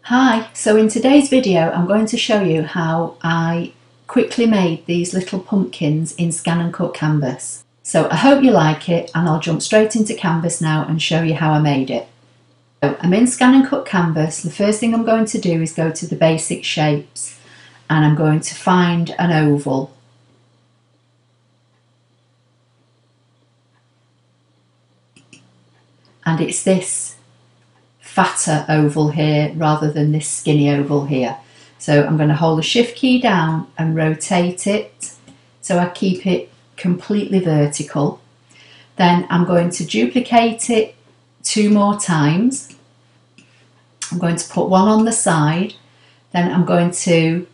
Hi, so in today's video I'm going to show you how I quickly made these little pumpkins in ScanNCut canvas. So I hope you like it, and I'll jump straight into canvas now and show you how I made it. So I'm in ScanNCut canvas. The first thing I'm going to do is go to the basic shapes, and I'm going to find an oval. And it's this fatter oval here rather than this skinny oval here. So I'm going to hold the shift key down and rotate it so I keep it completely vertical. Then I'm going to duplicate it 2 more times. I'm going to put one on the side. Then I'm going to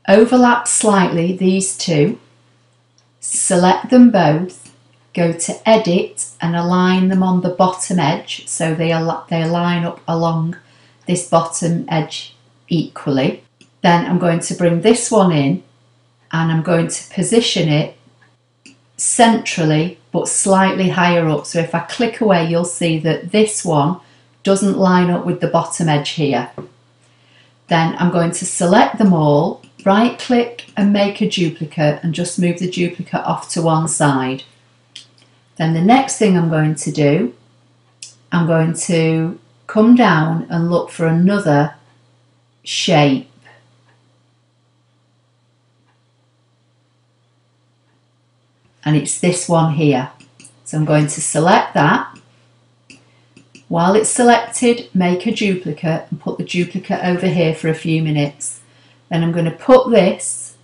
overlap slightly these two, select them both, go to edit and align them on the bottom edge so they line up along this bottom edge equally. Then I'm going to bring this one in and I'm going to position it centrally but slightly higher up. So if I click away, you'll see that this one doesn't line up with the bottom edge here. Then I'm going to select them all, right click and make a duplicate, and just move the duplicate off to one side. Then the next thing I'm going to do, I'm going to come down and look for another shape. And it's this one here. So I'm going to select that. While it's selected, make a duplicate and put the duplicate over here for a few minutes. Then I'm going to put this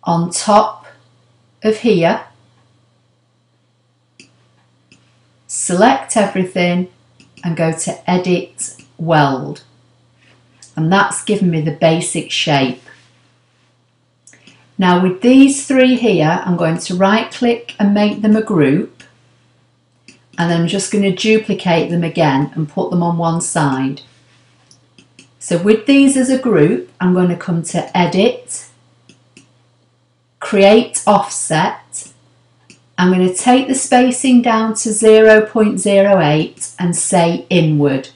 on top of here. Select everything and go to edit weld, and that's given me the basic shape. Now with these 3 here, I'm going to right click and make them a group, and then I'm just going to duplicate them again and put them on one side. So with these as a group, I'm going to come to edit, create offset. I'm going to take the spacing down to 0.08 and say inward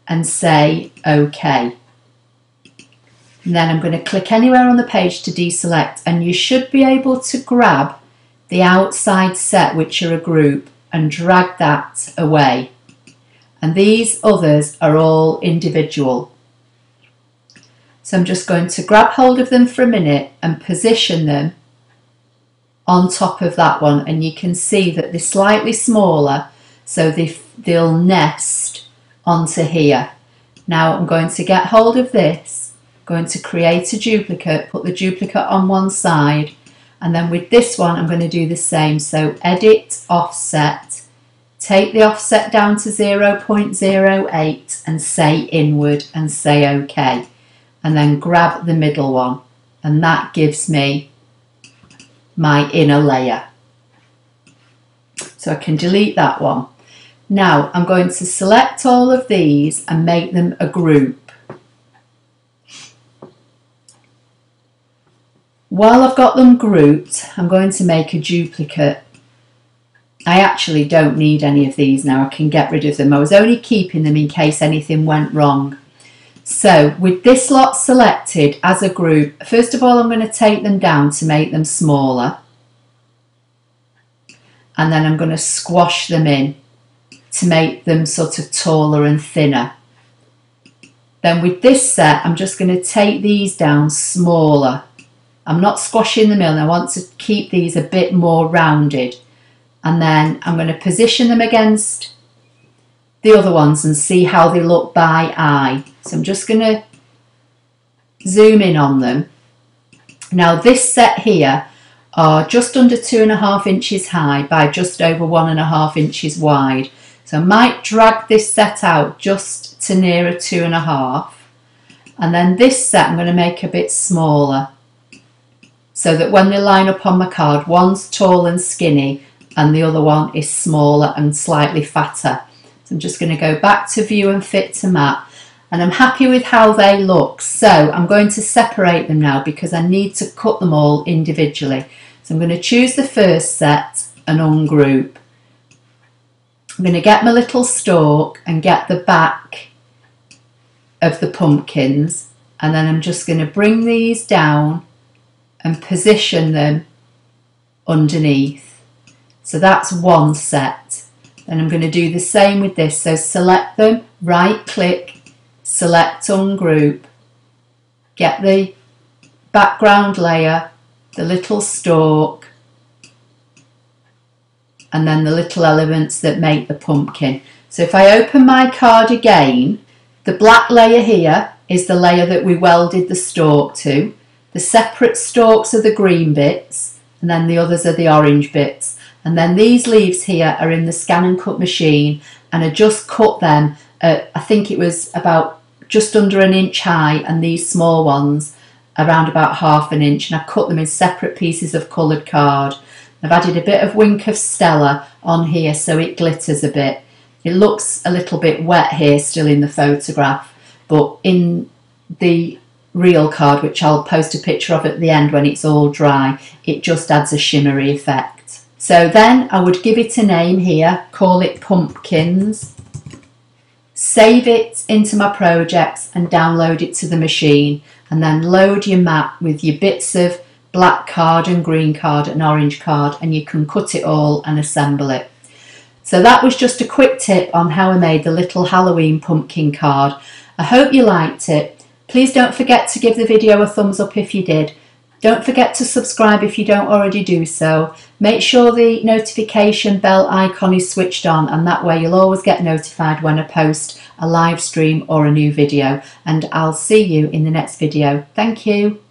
and say OK. And then I'm going to click anywhere on the page to deselect, and you should be able to grab the outside set, which are a group, and drag that away. And these others are all individual. So I'm just going to grab hold of them for a minute and position them on top of that one, and you can see that they're slightly smaller, so they'll nest onto here. Now I'm going to get hold of this, going to create a duplicate, put the duplicate on one side, and then with this one I'm going to do the same. So edit offset, take the offset down to 0.08 and say inward and say OK, and then grab the middle one, and that gives me my inner layer. So I can delete that one. Now I'm going to select all of these and make them a group. While I've got them grouped, I'm going to make a duplicate. I actually don't need any of these now, I can get rid of them. I was only keeping them in case anything went wrong. So with this lot selected as a group, first of all I'm going to take them down to make them smaller, and then I'm going to squash them in to make them sort of taller and thinner. Then with this set I'm just going to take these down smaller. I'm not squashing them in, I want to keep these a bit more rounded, and then I'm going to position them against the other ones and see how they look by eye. So I'm just going to zoom in on them. Now this set here are just under 2.5 inches high by just over 1.5 inches wide. So I might drag this set out just to nearer 2.5, and then this set I'm going to make a bit smaller so that when they line up on my card, one's tall and skinny and the other one is smaller and slightly fatter. I'm just going to go back to view and fit to map, and I'm happy with how they look. So I'm going to separate them now because I need to cut them all individually. So I'm going to choose the first set and ungroup. I'm going to get my little stalk and get the back of the pumpkins, and then I'm just going to bring these down and position them underneath. So that's one set. Then I'm going to do the same with this. So select them, right click, select ungroup, get the background layer, the little stalk, and then the little elements that make the pumpkin. So if I open my card again, the black layer here is the layer that we welded the stalk to. The separate stalks are the green bits, and then the others are the orange bits. And then these leaves here are in the ScanNCut machine, and I just cut them at, I think it was about just under an inch high, and these small ones around about ½ an inch, and I cut them in separate pieces of coloured card. I've added a bit of Wink of Stella on here so it glitters a bit. It looks a little bit wet here still in the photograph, but in the real card, which I'll post a picture of at the end when it's all dry, it just adds a shimmery effect. So then I would give it a name here, call it Pumpkins, save it into my projects and download it to the machine, and then load your map with your bits of black card and green card and orange card, and you can cut it all and assemble it. So that was just a quick tip on how I made the little Halloween pumpkin card. I hope you liked it. Please don't forget to give the video a thumbs up if you did. Don't forget to subscribe if you don't already do so. Make sure the notification bell icon is switched on, and that way you'll always get notified when I post a live stream or a new video. And I'll see you in the next video. Thank you.